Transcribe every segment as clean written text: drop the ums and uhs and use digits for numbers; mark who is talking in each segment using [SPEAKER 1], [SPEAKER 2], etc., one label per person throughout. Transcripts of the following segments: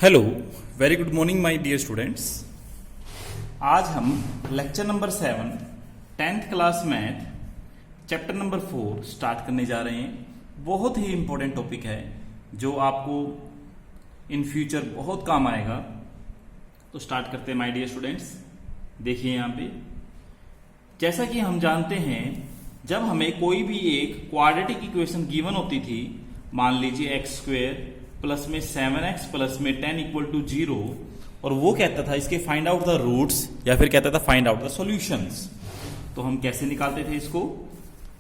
[SPEAKER 1] Hello, very good morning my dear students. आज हम lecture number 7 10th class math chapter number 4 start करने जा रहे हैं। बहुत ही इंपॉर्टेंट टॉपिक है जो आपको इन फ्यूचर बहुत काम आएगा। तो स्टार्ट करते हैं माय डियर स्टूडेंट्स। देखिए यहाँ पे, जैसा कि हम जानते हैं, जब हमें कोई भी एक क्वाड्रेटिक इक्वेशन गिवन होती थी, मान लीजिए एक्स स्क्वेयर प्लस में 7x प्लस में 10 इक्वल टू 0, और वो कहता था इसके फाइंड आउट द रूट्स या फिर कहता था फाइंड आउट द सॉल्यूशंस। तो हम कैसे निकालते थे इसको?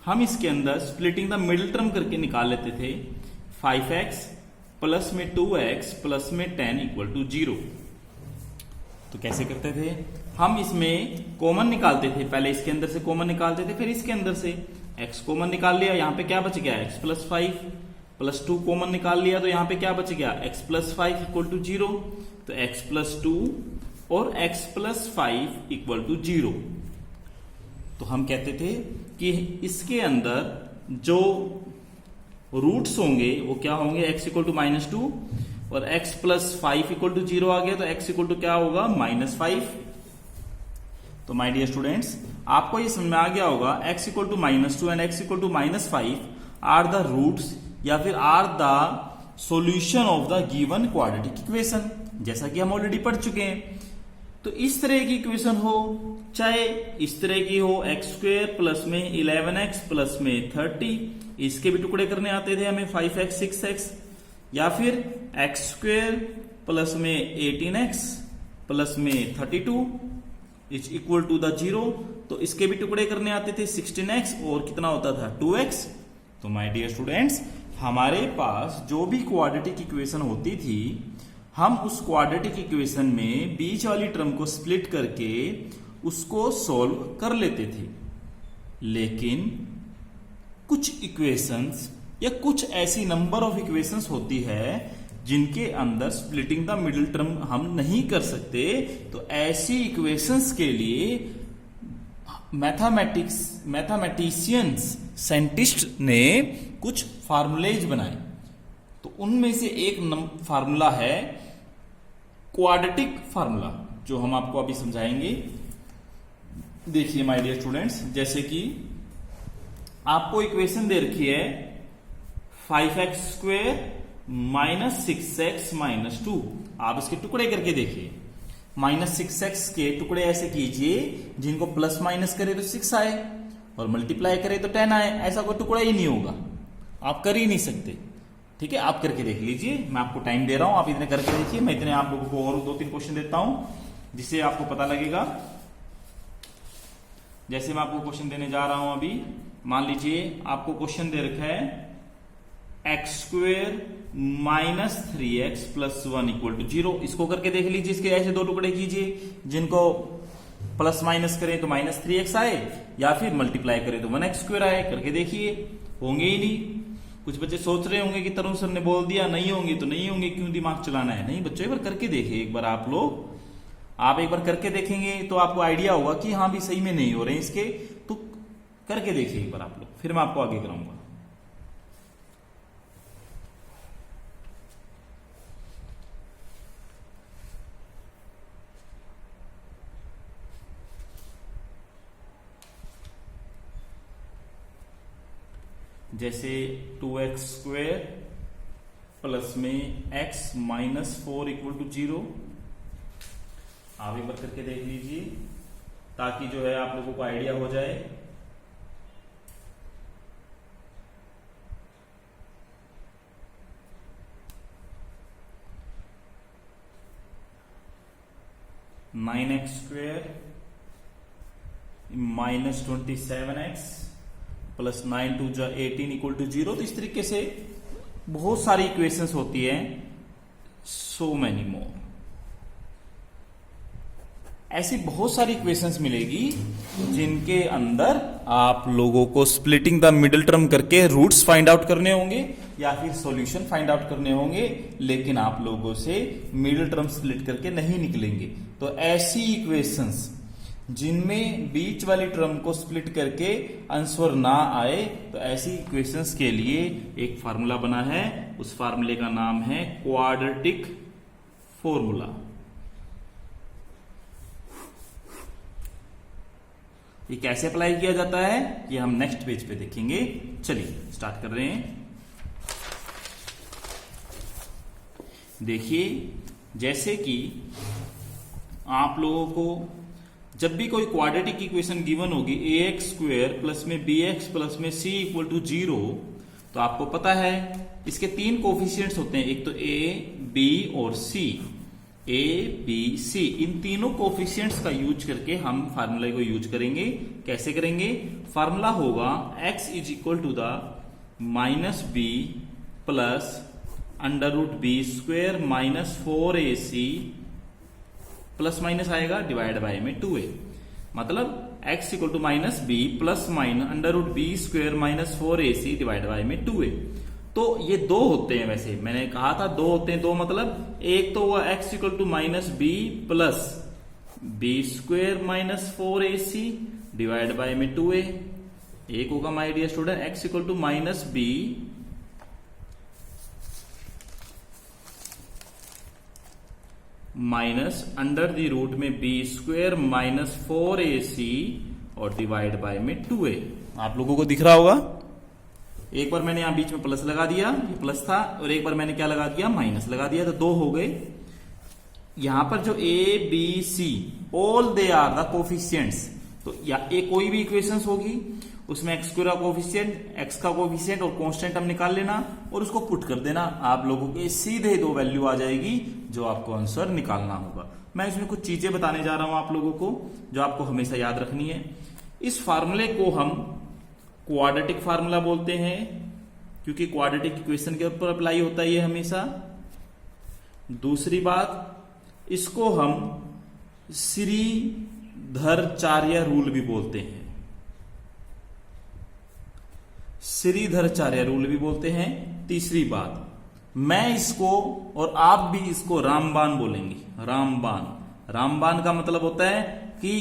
[SPEAKER 1] हम इसके अंदर स्प्लिटिंग द मिडिल टर्म करके निकाल लेते थे। 5x प्लस में 2x प्लस में 10 इक्वल टू 0। तो कैसे करते थे? हम इसमें कॉमन निकालते थे। पहले इसके अंदर से कॉमन निकालते थे, फिर इसके अंदर से x कॉमन निकाल लिया। यहाँ पे क्या बच गया? x प्लस 5 प्लस 2 कॉमन निकाल लिया, तो यहाँ पे क्या बच गया? x plus 5 equal to 0। तो x प्लस 2 और x प्लस 5 इक्वल टू 0। तो हम कहते थे कि इसके अंदर जो रूट्स होंगे वो क्या होंगे? x इक्वल टू -2 और x प्लस 5 इक्वल टू 0 आ गया, तो x इक्वल टू क्या होगा? -5। तो माय डियर स्टूडेंट्स, आपको ये समझ में आ गया होगा x equal to -2 and x equal to -5 are the roots या फिर are the solution of the given quadratic equation, जैसा कि हम ऑलरेडी पढ़ चुके हैं। तो इस तरह की इक्वेशन हो, चाहे इस तरह की हो, एक्स स्क्वेयर प्लस में 11x प्लस में 30, इसके भी टुकड़े करने आते थे हमें, 5x 6x, या फिर एक्स स्क्वेयर प्लस में 18x प्लस में 32 इज इक्वल टू द 0, तो इसके भी टुकड़े करने आते थे, 16x और कितना होता था? 2x। तो माय डियर स्टूडेंट्स, हमारे पास जो भी क्वाड्रेटिक इक्वेशन होती थी, हम उस क्वाड्रेटिक इक्वेशन में बीच वाली टर्म को स्प्लिट करके उसको सॉल्व कर लेते थे। लेकिन कुछ इक्वेशंस या कुछ ऐसी नंबर ऑफ इक्वेशंस होती है जिनके अंदर स्प्लिटिंग द मिडिल टर्म हम नहीं कर सकते। तो ऐसी इक्वेशंस के लिए मैथमेटिशियंस, साइंटिस्ट ने कुछ फार्मूलेज बनाए। तो उनमें से एक फार्मूला है क्वाड्रेटिक फार्मूला, जो हम आपको अभी समझाएंगे। देखिए माय डियर स्टूडेंट्स, जैसे कि आपको इक्वेशन दे रखी है 5x square minus 6x minus 2। आप इसके टुकड़े करके देखिए। -6x के टुकड़े ऐसे कीजिए जिनको प्लस माइनस करे तो 6 आए और मल्टीप्लाई करे तो 10 आए। ऐसा कोई टुकड़ा ही नहीं होगा, आप कर ही नहीं सकते। ठीक है, आप करके देख लीजिए। मैं आपको टाइम दे रहा हूं, आप इतने करके देखिए। मैं इतने आप लोगों को और 2-3 क्वेश्चन देता हूं जिससे आपको पता लगेगा। जैसे मैं आपको क्वेश्चन देने जा रहा हूं अभी, मान लीजिए आपको क्वेश्चन दे रखा है x square minus 3x plus 1 equal to 0। इसको करके देख लीजिए। इसके ऐसे दो टुकड़े कीजिए जिनको प्लस माइनस करें तो -3x आए, या फिर मल्टीप्लाई करें तो 1x स्क्वेयर आए। करके देखिए, होंगे ही नहीं। कुछ बच्चे सोच रहे होंगे कि तरुण सर ने बोल दिया नहीं होंगे तो नहीं होंगे, क्यों दिमाग चलाना है? नहीं बच्चों, एक बार करके देखिए। एक बार आप एक बार करके देखेंगे तो आपको आइडिया होगा कि हाँ भी सही में नहीं हो रहे हैं इसके। तो करके देखिए एक बार आप लोग, फिर मैं आपको आगे कराऊंगा। जैसे 2x स्क्वेयर प्लस में x माइनस 4 इक्वल टू 0। आप एक बार करके देख लीजिए ताकि जो है आप लोगों को आइडिया हो जाए। (9x square minus 27x plus 9 2 जा 18 इक्वल टू 0। तो इस तरीके से बहुत सारी इक्वेशंस होती है, सो मैनी मोर। ऐसी बहुत सारी इक्वेशंस मिलेगी जिनके अंदर आप लोगों को स्प्लिटिंग द मिडिल टर्म करके रूट्स फाइंड आउट करने होंगे या फिर सॉल्यूशन फाइंड आउट करने होंगे, लेकिन आप लोगों से मिडिल टर्म स्प्लिट करके नहीं निकलेंगे। तो ऐसी इक्वेशंस जिनमें बीच वाली टर्म को स्प्लिट करके आंसर ना आए, तो ऐसी इक्वेशंस के लिए एक फार्मूला बना है। उस फार्मूले का नाम है क्वाड्रेटिक फॉर्मूला। ये कैसे अप्लाई किया जाता है ये हम नेक्स्ट पेज पे देखेंगे। चलिए स्टार्ट कर रहे हैं। देखिए, जैसे कि आप लोगों को जब भी कोई क्वाड्रेटिक इक्वेशन गिवन होगी ax² प्लस में bx प्लस में c इक्वल टू 0, तो आपको पता है इसके 3 कोफिशिएंट्स होते हैं, एक तो a, b और c। a, b, c इन तीनों कोफिशिएंट्स का यूज करके हम फार्मूला को यूज करेंगे। कैसे करेंगे? फार्मूला होगा x is equal to the minus B plus under root b square minus 4ac plus minus आएगा डिवाइड बाय में 2a। मतलब x equal to minus B plus minus under root b square minus 4ac divide by में 2a। तो ये दो होते हैं, वैसे मैंने कहा था दो होते हैं। दो मतलब एक तो हुआ x equal to minus B plus b square minus 4ac divide by में 2a। एक होगा my dear student x equal to minus B minus under the root में बी स्क्वेयर माइनस 4ac और डिवाइड बाय में 2a। आप लोगों को दिख रहा होगा, एक बार मैंने यहां बीच में प्लस लगा दिया, ये प्लस था, और एक बार मैंने क्या लगा दिया, माइनस लगा दिया, तो दो हो गए। यहां पर जो a b c all they are the coefficients, तो या कोई भी इक्वेशंस होगी उसमें x का कोफिशिएंट, x का कोफिशिएंट और कांस्टेंट हम निकाल लेना और उसको पुट कर देना। आप लोगों के सीधे दो वैल्यू आ जाएगी जो आपको आंसर निकालना होगा। मैं इसमें कुछ चीजें बताने जा रहा हूं आप लोगों को जो आपको हमेशा याद रखनी है। इस फार्मूले को हम क्वाड्रेटिक फार्मूला बोलते हैं क्योंकि क्वाड्रेटिक इक्वेशन के ऊपर अप्लाई होता है ये हमेशा। दूसरी बात, इसको हम श्रीधराचार्य रूल भी बोलते हैं, श्रीधराचार्य रूल भी बोलते हैं। तीसरी बात, मैं इसको और आप भी इसको रामबान बोलेंगे। रामबान, रामबान का मतलब होता है कि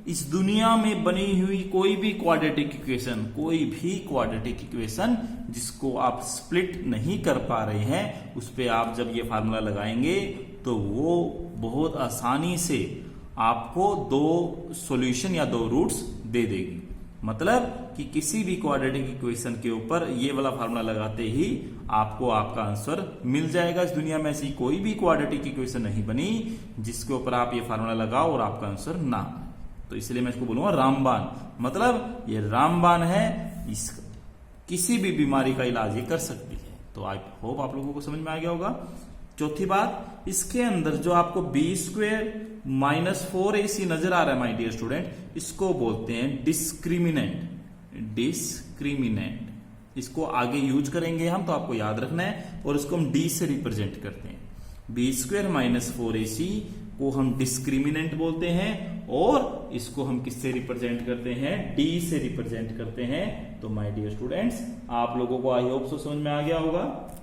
[SPEAKER 1] इस दुनिया में बनी हुई कोई भी क्वाड्रेटिक इक्वेशन, कोई भी क्वाड्रेटिक इक्वेशन जिसको आप स्प्लिट नहीं कर पा रहे हैं, उस पे आप जब ये फार्मूला लगाएंगे तो वो बहुत आसानी से आपको दो सॉल्यूशन या दो रूट्स दे देगी। मतलब कि किसी भी क्वाड्रेटिक इक्वेशन के ऊपर ये वाला फार्मूला लगाते ही आपको आपका आंसर मिल जाएगा। इस दुनिया में ऐसी कोई भी क्वाड्रेटिक इक्वेशन नहीं बनी जिसके ऊपर आप ये फार्मूला लगाओ और आपका आंसर ना आए। तो इसलिए मैं इसको बोलूंगा रामबान। मतलब ये रामबान है, इस किसी भी बीमारी का इलाज ये कर सकती है। तो आई होप आप लोगों को समझ में आ गया होगा। चौथी बात, इसके अंदर जो आपको बी स्क्वेयर माइनस 4ac नजर आ रहा है माय डियर स्टूडेंट, इसको बोलते हैं डिस्क्रिमिनेंट। डिस्क्रिमिनेंट इसको आगे यूज करेंगे हम, तो आपको याद रखना है। और इसको हम डी से रिप्रेजेंट करते हैं। बी स्क्वेयर माइनस 4ac को हम डिस्क्रिमिनेंट बोलते हैं और इसको हम किससे रिप्रेजेंट करते हैं, डी से रिप्रेजेंट करते हैं। तो माय डियर स्टूडेंट्स, आप लोगों को आई होप सो समझ में आ गया होगा।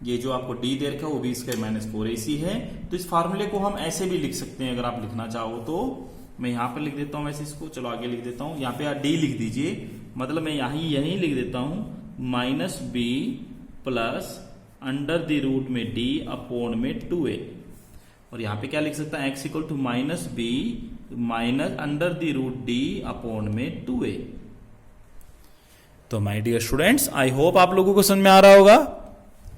[SPEAKER 1] ये जो आपको डी दे रखा है वो बी स्क्वायर माइनस 4ac है। तो इस फार्मूले को हम ऐसे भी लिख सकते हैं अगर आप लिखना चाहो तो। मैं यहां पर लिख देता हूं, वैसे इसको चलो आगे लिख देता हूं। यहाँ पे आप डी लिख दीजिए, मतलब मैं यहीं लिख देता हूं minus B plus under the root में डी अपॉन में 2a। और यहां पे क्या लिख सकता है, x equal to minus B minus under the root D upon में 2a। तो my dear students, I hope आप लोगों को समझ में आ रहा होगा।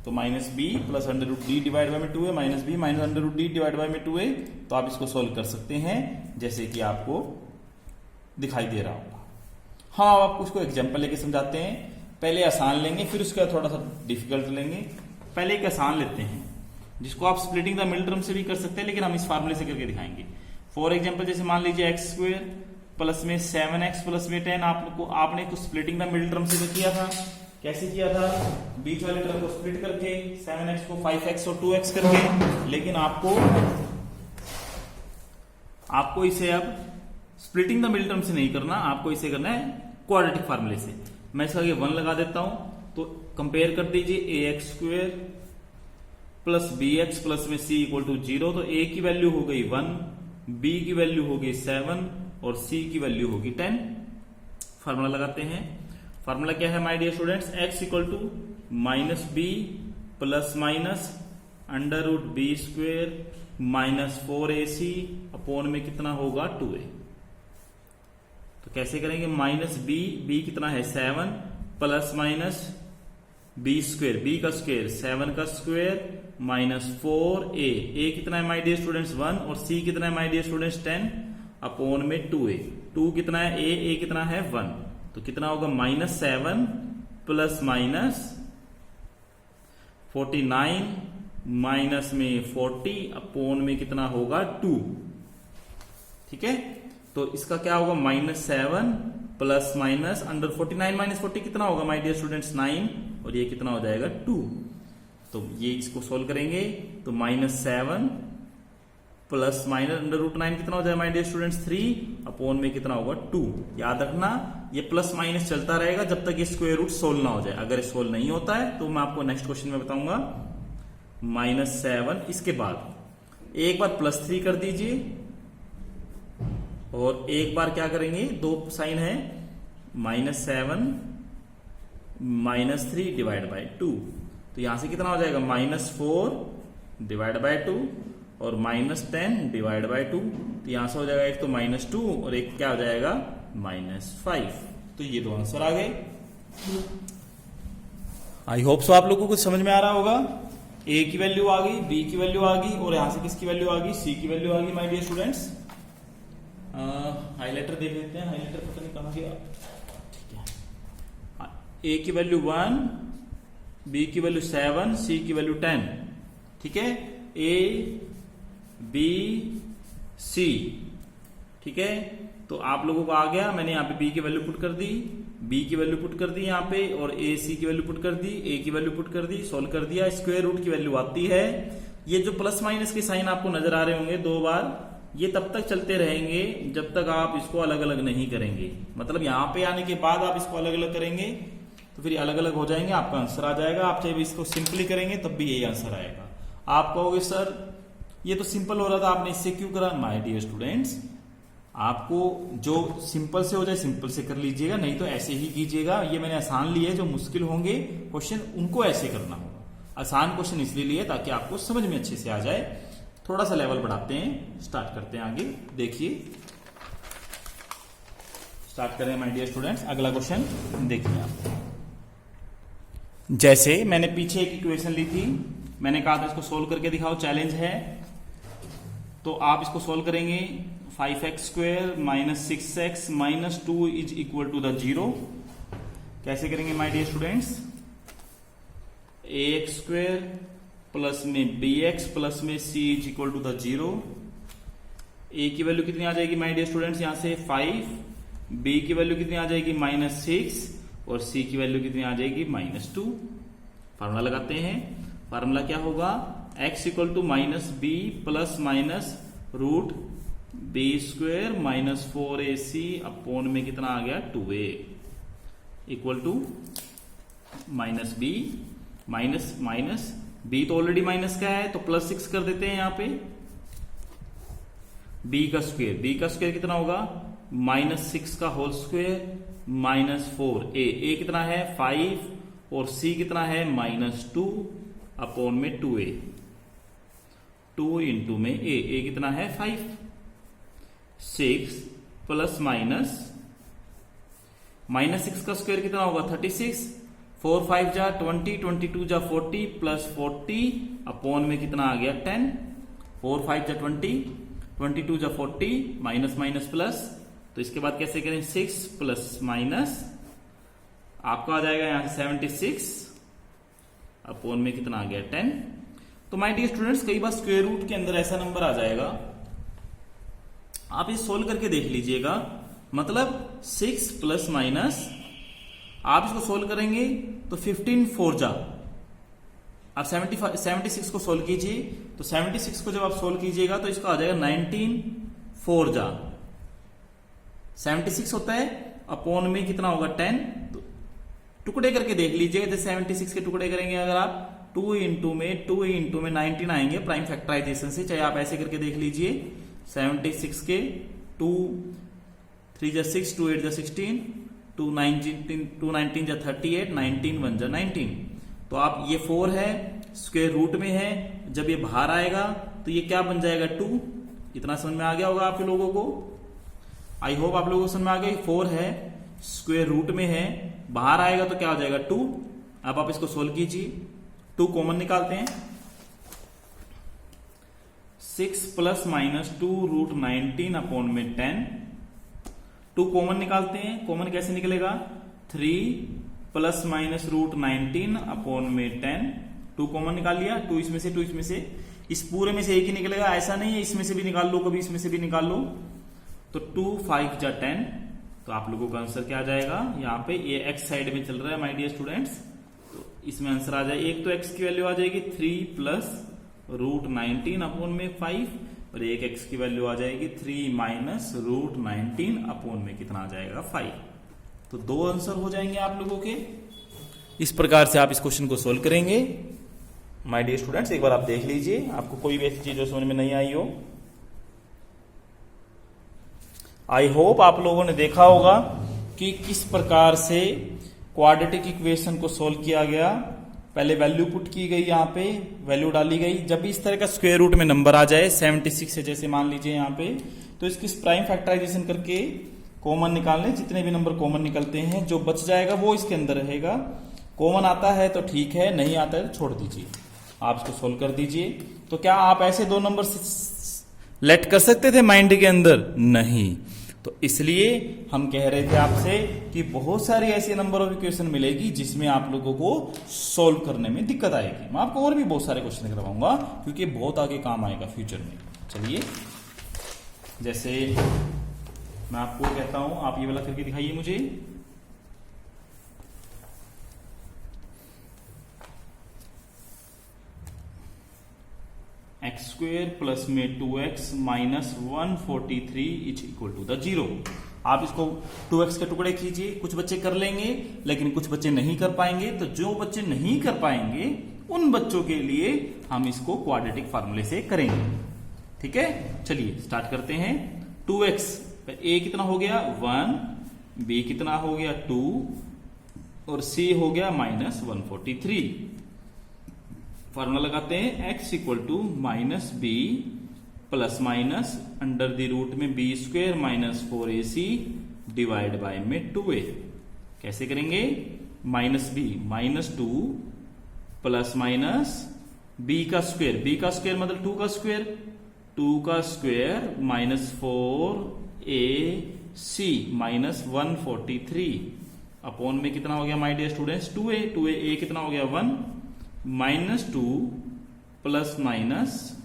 [SPEAKER 1] तो minus B plus under root D divide by में 2a, minus B minus under root D divide by में 2a। तो आप इसको सोल्व कर सकते हैं जैसे कि आपको दिखाई दे रहा होगा। हाँ, आपको उसको एग्जांपल लेके समझाते हैं। पहले आसान लेंगे, फिर उसके बाद थोड़ा सा डिफिकल्ट लेंगे। पहले एक आसान लेते हैं जिसको आप स्प्लिटिंग द मिडिल टर्म से भी कर सकते हैं, लेकिन हम इस फार्मूले से करके दिखाएंगे। फॉर एग्जाम्पल, जैसे मान लीजिए एक्स स्क्वेयर प्लस में 7x प्लस में 10, आपने को स्प्लिटिंग द मिडिल टर्म से किया था। कैसे किया था, बीच वाले टर्म को स्प्लिट करके 7x को 5x और 2x करके। लेकिन आपको इसे अब स्प्लिटिंग द मिडिल टर्म से नहीं करना, आपको इसे करना है क्वाड्रेटिक फार्मूले से। मैं इसका 1 लगा देता हूं, तो कंपेयर कर दीजिए ax square plus bx plus में c इक्वल टू 0। तो a की वैल्यू हो गई 1, b की वैल्यू हो गई 7 और c की वैल्यू होगी 10। फार्मूला लगाते हैं। फार्मूला क्या है my dear students, x equal to minus B plus minus √b² minus 4ac upon में कितना होगा 2a। तो कैसे करेंगे, माइनस b कितना है 7 प्लस माइनस b², b का स्क्वायर 7 का स्क्वायर माइनस 4a, a कितना है माय डियर स्टूडेंट्स 1 और c कितना है माय डियर स्टूडेंट्स 10 अपोन में 2a। 2 कितना है a कितना है 1, तो कितना होगा -7 प्लस माइनस 49 माइनस में 40 अपोन में कितना होगा 2। ठीक है, तो इसका क्या होगा -7 प्लस माइनस अंडर 49 माइनस 40 कितना होगा माय डियर स्टूडेंट्स 9 और ये कितना हो जाएगा 2। तो ये इसको सोल्व करेंगे तो -7 प्लस माइनस √9 कितना हो जाएगा माय डियर स्टूडेंट्स 3 अपोन में कितना होगा 2। याद रखना ये प्लस माइनस चलता रहेगा जब तक ये स्क्वायर रूट सोल्व ना हो जाए। अगर सोल्व नहीं होता है तो मैं आपको नेक्स्ट क्वेश्चन में बताऊंगा। -7 इसके बाद एक बार +3 कर दीजिए और एक बार क्या करेंगे, दो साइन है -7 -3 डिवाइड बाय 2, तो यहां से कितना हो जाएगा -4 डिवाइड बाय 2 और -10 डिवाइड बाय 2, तो यहां से हो जाएगा एक तो -2 और एक क्या हो जाएगा -5। तो ये दो आंसर आ गए। आई होप सो आप लोगों को कुछ समझ में आ रहा होगा। ए की वैल्यू आ गई, बी की वैल्यू आ गई और यहां से किसकी वैल्यू आ गई, सी की वैल्यू आ गई माय डियर स्टूडेंट्स। हाइलाइटर देख लेते हैं, हाइलाइटर पता नहीं कहां गया। ठीक है, ए की वैल्यू 1, बी की वैल्यू 7, सी की वैल्यू 10। ठीक है, ए बी सी। ठीक है, तो आप लोगों को आ गया, मैंने यहाँ पे बी की वैल्यू पुट कर दी, बी की वैल्यू पुट कर दी यहाँ पे और ए सी की वैल्यू पुट कर दी, ए की वैल्यू पुट कर दी, सोल्व कर दिया। स्क्वायर रूट की वैल्यू आती है, ये जो प्लस माइनस के साइन आपको नजर आ रहे होंगे 2 बार, ये तब तक चलते रहेंगे जब तक आप इसको अलग अलग नहीं करेंगे। मतलब यहाँ पे आने के बाद आप इसको अलग अलग करेंगे तो फिर अलग अलग हो जाएंगे, आपका आंसर आ जाएगा। आप चाहे इसको सिंपली करेंगे तब भी यही आंसर आएगा। आप कहोगे सर ये तो सिंपल हो रहा था, आपने इससे क्यों करा। माय डियर स्टूडेंट्स, आपको जो सिंपल से हो जाए सिंपल से कर लीजिएगा, नहीं तो ऐसे ही कीजिएगा। ये मैंने आसान लिए, जो मुश्किल होंगे क्वेश्चन उनको ऐसे करना होगा। आसान क्वेश्चन इसलिए लिए ताकि आपको समझ में अच्छे से आ जाए। थोड़ा सा लेवल बढ़ाते हैं, स्टार्ट करते हैं आगे। देखिए स्टार्ट करें माय डियर स्टूडेंट्स। अगला क्वेश्चन देखिए आप। जैसे मैंने पीछे एक इक्वेशन ली थी, मैंने कहा था इसको सोल्व करके दिखाओ, चैलेंज है। तो आप इसको सोल्व करेंगे 5x² - 6x - 2 = 0। कैसे करेंगे my dear students, ax² plus में bx प्लस में c = 0। a की वैल्यू कितनी आ जाएगी माय डियर स्टूडेंट्स, यहां से 5, b की वैल्यू कितनी आ जाएगी -6 और c की वैल्यू कितनी आ जाएगी -2। फार्मूला लगाते हैं। फार्मूला क्या होगा, x = -b plus minus √b² - 4ac upon में कितना आ गया 2a equal to -b minus b तो ऑलरेडी माइनस का है तो +6 कर देते हैं यहां पे। b का स्क्वायर कितना होगा -6 का होल स्क्वायर -4। a कितना है 5 और c कितना है -2 अपोन में 2a। 2 इंटू में a कितना है 5, 6 प्लस माइनस -6 का स्क्वायर कितना होगा 36, 4 5 जा 20, 22 जा 40 प्लस 40 अपोन में कितना आ गया 10। 4 5 जा 20, 22 जा 40 माइनस माइनस प्लस, तो इसके बाद कैसे करें 6 प्लस माइनस आपका आ जाएगा यहां से 76 अपोन में कितना आ गया 10। तो माय डियर स्टूडेंट्स, कई बार स्क्वायर रूट के अंदर ऐसा नंबर आ जाएगा, आप ये सोल्व करके देख लीजिएगा। मतलब 6 प्लस माइनस आप इसको सोल्व करेंगे तो 15 4 जा, आप 76 को सोल्व कीजिए तो 76 को जब आप सोल्व कीजिएगा तो इसका आ जाएगा 19 4 जा, 76 होता है अपोन में कितना होगा 10। तो टुकड़े करके देख लीजिएगा, जैसे 76 के टुकड़े करेंगे अगर आप 2 इंटू में 19 आएंगे प्राइम फैक्टराइजेशन से, चाहे आप ऐसे करके देख लीजिए 76 के 2 3 जा 6, 2 8 जा 16, 2 19 जा 38, 19 1 जा 19। तो आप ये 4 है स्क्वायर रूट में है, जब ये बाहर आएगा तो ये क्या बन जाएगा 2। इतना समझ में आ गया होगा आप लोगों को, आई होप आप लोगों को समझ में आ गई। 4 है, स्क्वायर रूट में है, बाहर आएगा तो क्या हो जाएगा 2। अब आप इसको सोल्व कीजिए, 2 कॉमन निकालते हैं। 6 प्लस माइनस 2 रूट 19 अपॉन में 10। 2 कॉमन निकालते हैं, कॉमन कैसे निकलेगा 3 प्लस माइनस रूट 19 अपॉन में 10। 2 कॉमन निकाल लिया, 2 इसमें से 2 इसमें से, इस पूरे में से एक ही निकलेगा, ऐसा नहीं है इसमें से भी निकाल लो, कभी इसमें से भी निकाल लो। तो 2 5 जा 10, तो आप लोगों का आंसर क्या आ जाएगा, यहाँ पे ये एक्स साइड में चल रहा है माय डियर स्टूडेंट्स, तो इसमें आंसर आ जाए, एक तो एक्स की वैल्यू आ जाएगी 3 प्लस रूट 19 अपॉन में 5, और एक एक्स की वैल्यू आ जाएगी 3 माइनस रूट 19 अपॉन में कितना आ जाएगा 5। तो 2 आंसर हो जाएंगे आप लोगों के। इस प्रकार से आप इस क्वेश्चन को सोल्व करेंगे माय डियर स्टूडेंट्स। एक बार आप देख लीजिए, आपको कोई भी ऐसी चीज जो समझ में नहीं आई हो। आई होप आप लोगों ने देखा होगा कि किस प्रकार से क्वाड्रेटिक इक्वेशन को सोल्व किया गया। पहले वैल्यू पुट की गई, यहाँ पे वैल्यू डाली गई। जब भी इस तरह का स्क्वायर रूट में नंबर आ जाए 76 है जैसे मान लीजिए यहाँ पे, तो इसकी प्राइम फैक्टराइजेशन करके कॉमन निकाल लें। जितने भी नंबर कॉमन निकलते हैं, जो बच जाएगा वो इसके अंदर रहेगा। कॉमन आता है तो ठीक है, नहीं आता है तो छोड़ दीजिए, आप इसको सोल्व कर दीजिए। तो क्या आप ऐसे 2 नंबर लेट कर सकते थे माइंड के अंदर? नहीं। तो इसलिए हम कह रहे थे आपसे कि बहुत सारी ऐसे नंबर ऑफ इक्वेशन मिलेगी जिसमें आप लोगों को सोल्व करने में दिक्कत आएगी। मैं आपको और भी बहुत सारे क्वेश्चन करवाऊंगा क्योंकि बहुत आगे काम आएगा फ्यूचर में। चलिए, जैसे मैं आपको कहता हूं, आप ये वाला करके दिखाइए मुझे। एक्स स्क्वेयर प्लस में 2x minus 143 is equal to the 0। आप इसको 2x के टुकड़े कीजिए। कुछ बच्चे कर लेंगे लेकिन कुछ बच्चे नहीं कर पाएंगे। तो जो बच्चे नहीं कर पाएंगे उन बच्चों के लिए हम इसको क्वाड्रेटिक फार्मूले से करेंगे। ठीक है, चलिए स्टार्ट करते हैं। 2x a कितना हो गया 1, b कितना हो गया 2 और c हो गया माइनस 143। फार्मूला लगाते हैं, x equal to minus B plus minus under the root में B square minus 4ac divide by में 2a। कैसे करेंगे, minus B minus 2 plus minus B का स्क्वेयर मतलब 2 का स्क्वेयर, 2 का square minus 4ac minus 143 upon में कितना हो गया माय डियर स्टूडेंट्स 2a कितना हो गया 1 माइनस 2 प्लस माइनस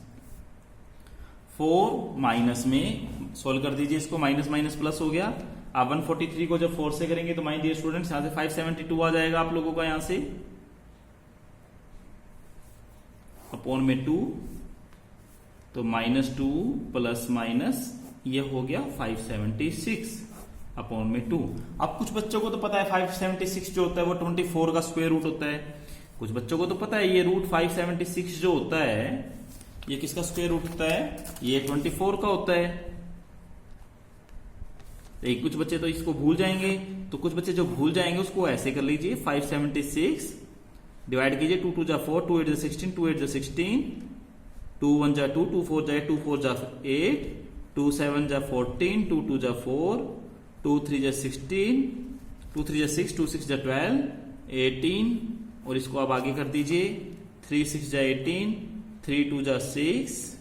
[SPEAKER 1] 4 माइनस में सोल्व कर दीजिए इसको, माइनस माइनस प्लस हो गया। आप 143 को जब 4 से करेंगे तो माय डियर स्टूडेंट्स यहां से 572 आ जाएगा आप लोगों का, यहां से अपॉन में 2, तो माइनस 2 प्लस माइनस ये हो गया 576 अपॉन में 2। अब कुछ बच्चों को तो पता है 576 जो होता है वो 24 का स्क्वायर रूट होता है। कुछ बच्चों को तो पता है ये रूट 576 जो होता है ये किसका स्क्वायर रूट होता है, ये 24 का होता है। तो कुछ बच्चे तो इसको भूल जाएंगे, तो कुछ बच्चे जो भूल जाएंगे उसको ऐसे कर लीजिए, 576 डिवाइड कीजिए, 2 2 जा 4, 2 8 जा 16, 2 8 जा 16, 2 1 जा 2, 2 4 जा 2 4 जा 8, 2 7 जा 14, 2 2 जा 4, 2 3 जा 16, 2 3 जा 6, 2 6 जा 12, 18 और इसको आप आगे कर दीजिए, 3 6 जा 18, 3 2 जा 6,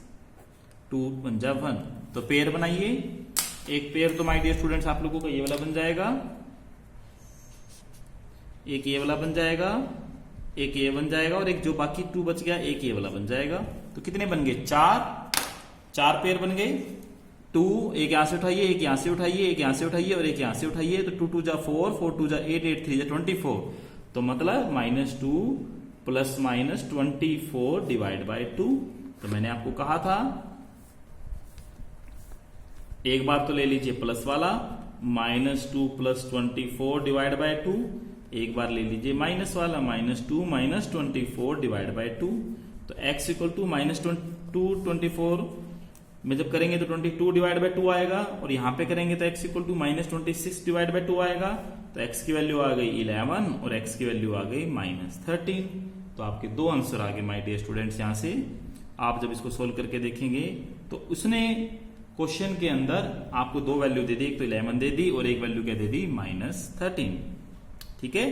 [SPEAKER 1] 2 1 जा 1। तो पेयर बनाइए। एक पेयर तो माय डियर स्टूडेंट्स आप लोगों का ये वाला बन जाएगा, एक ये वाला बन जाएगा, एक ये बन जाएगा और एक जो बाकी 2 बच गया एक ये वाला बन जाएगा। तो कितने बन गए 4 पेयर बन गए। 2 एक यहां से उठाइए, एक यहां से उठाइए, एक यहां से उठाइए और एक यहां से उठाइए। तो 2 2 जा 4, 4 2 जा 8, 8 3 जा 24। तो मतलब -2 प्लस माइनस 24 डिवाइड बाय 2। तो मैंने आपको कहा था एक बार तो ले लीजिए प्लस वाला, -2 प्लस 24 डिवाइड बाय 2। एक बार ले लीजिए माइनस वाला, -2 माइनस 24 डिवाइड बाय 2। तो x इक्वल टू -2 में जब करेंगे तो 22 डिवाइड बाय 2 आएगा और यहां पे करेंगे तो x equal to -26 divide by 2 आएगा। तो x की वैल्यू आ गई 11 और x की वैल्यू आ गई -13। तो आपके 2 आंसर आ गए माय डियर स्टूडेंट्स। यहां से आप जब इसको सोल्व करके देखेंगे तो उसने क्वेश्चन के अंदर आपको 2 वैल्यू दे दी, एक तो 11 दे दी और एक वैल्यू क्या दे दी -13। ठीक है,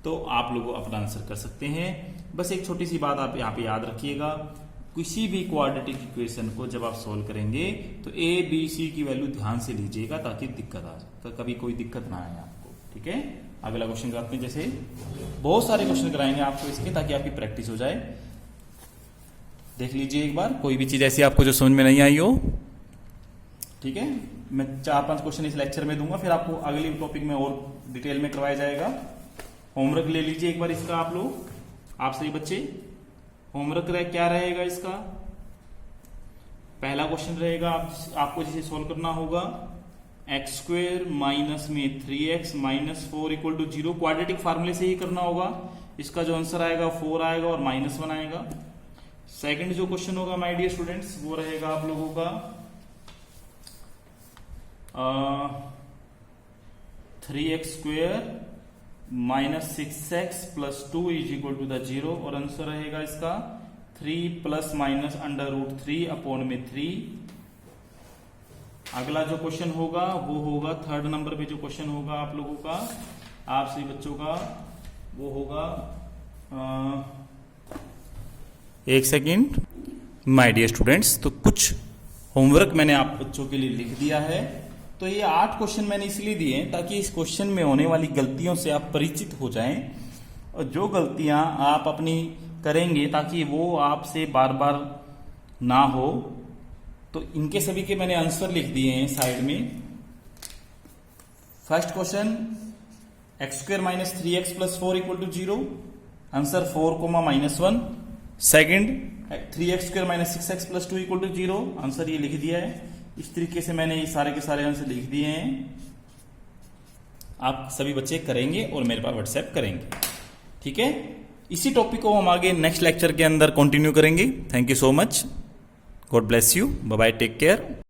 [SPEAKER 1] तो आप लोग अपना आंसर कर सकते हैं। बस एक छोटी सी बात आप यहाँ पे याद रखिएगा, किसी भी क्वाड्रेटिक इक्वेशन को जब आप सोल्व करेंगे तो ए बी सी की वैल्यू ध्यान से लीजिएगा ताकि दिक्कत आ जाए, तो कभी कोई दिक्कत ना आए आपको। ठीक है, अगला क्वेश्चन करते हैं। जैसे बहुत सारे क्वेश्चन कराएंगे आपको इसके, ताकि आपकी प्रैक्टिस हो जाए। देख लीजिए एक बार, कोई भी चीज ऐसी आपको जो समझ में नहीं आई हो। ठीक है, मैं 4-5 क्वेश्चन इस लेक्चर में दूंगा, फिर आपको अगले टॉपिक में और डिटेल में करवाया जाएगा। होमवर्क ले लीजिए एक बार इसका आप लोग, आप सभी बच्चे। होमवर्क क्या रहेगा इसका? पहला क्वेश्चन रहेगा आपको जिसे सोल्व करना होगा, x² माइनस में 3x minus 4 equal to 0। Quadratic फार्मूले से ही करना होगा। इसका जो आंसर आएगा 4 आएगा और -1 आएगा। सेकंड जो क्वेश्चन होगा माय डियर स्टूडेंट्स, वो रहेगा आप लोगों का 3x² minus 6x plus 2 is equal to the 0, और आंसर रहेगा इसका 3 प्लस माइनस √3 अपॉन में 3। अगला जो क्वेश्चन होगा वो होगा थर्ड नंबर पे जो क्वेश्चन होगा आप लोगों का, आप सभी बच्चों का, वो होगा एक सेकेंड माय डियर स्टूडेंट्स। तो कुछ होमवर्क मैंने आप बच्चों के लिए लिख दिया है। तो ये 8 क्वेश्चन मैंने इसलिए दिए हैं ताकि इस क्वेश्चन में होने वाली गलतियों से आप परिचित हो जाएं, और जो गलतियां आप अपनी करेंगे ताकि वो आपसे बार बार ना हो, तो इनके सभी के मैंने आंसर लिख दिए हैं साइड में। First question x² minus 3x plus 4 equal to 0, answer 4, -1। Second 3x² minus 6x plus 2 equal to 0, answer ये लिख दिया है। इस तरीके से मैंने ये सारे के सारे आंसर लिख दिए हैं। आप सभी बच्चे करेंगे और मेरे पास व्हाट्सएप करेंगे। ठीक है, इसी टॉपिक को हम आगे नेक्स्ट लेक्चर के अंदर कंटिन्यू करेंगे। Thank you so much, God bless you, bye bye, take care.